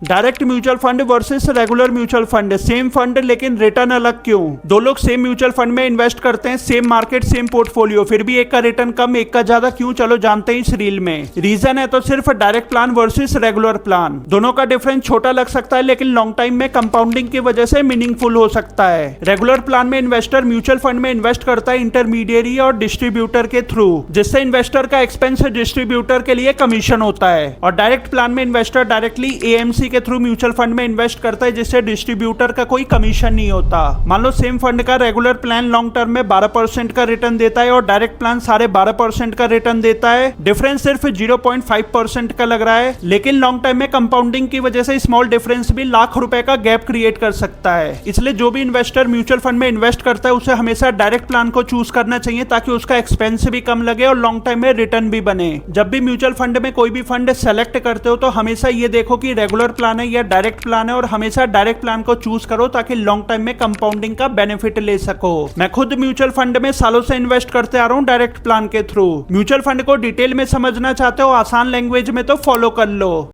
Direct mutual fund versus regular mutual fund, same fund लेकिन return अलग क्यों? दो लोग सेम म्यूचुअल फंड में इन्वेस्ट करते हैं, सेम मार्केट सेम पोर्टफोलियो, फिर भी एक का रिटर्न कम एक का ज्यादा क्यों? चलो जानते हैं इस रील में। रीजन है तो सिर्फ direct plan versus regular plan. दोनों का डिफरेंस छोटा लग सकता है लेकिन लॉन्ग टाइम में कंपाउंडिंग की वजह से मीनिंगफुल हो सकता है। रेगुलर प्लान में इन्वेस्टर म्यूचुअल फंड में इन्वेस्ट करता है इंटरमीडियरी और डिस्ट्रीब्यूटर के थ्रू, जिससे इन्वेस्टर का एक्सपेंस डिस्ट्रीब्यूटर के लिए कमीशन होता है। और डायरेक्ट प्लान में इन्वेस्टर डायरेक्टली एएमसी के थ्रू म्यूचुअल फंड में इन्वेस्ट करता है, जिससे डिस्ट्रीब्यूटर का कोई कमीशन नहीं होता। मान लो सेम फंड का रेगुलर प्लान लॉन्ग टर्म में 12% का रिटर्न देता है और डायरेक्ट प्लान 12.5% का रिटर्न देता है। डिफरेंस सिर्फ 0.5% का लग रहा है, लेकिन लॉन्ग टाइम में कंपाउंडिंग की वजह से स्मॉल डिफरेंस भी लाख रुपए का गैप क्रिएट कर सकता है। इसलिए जो भी इन्वेस्टर म्यूचुअल फंड में इन्वेस्ट करता है उसे हमेशा डायरेक्ट प्लान को चूज करना चाहिए, ताकि उसका एक्सपेंस भी कम लगे और लॉन्ग टाइम में रिटर्न भी बने। जब भी म्यूचुअल फंड में कोई भी फंड सेलेक्ट करते हो तो हमेशा ये देखो कि रेगुलर प्लान है या डायरेक्ट प्लान है, और हमेशा डायरेक्ट प्लान को चूज करो ताकि लॉन्ग टाइम में कंपाउंडिंग का बेनिफिट ले सको। मैं खुद म्यूचुअल फंड में सालों से इन्वेस्ट करते आ रहा हूँ डायरेक्ट प्लान के थ्रू। म्यूचुअल फंड को डिटेल में समझना चाहते हो आसान लैंग्वेज में तो फॉलो कर लो।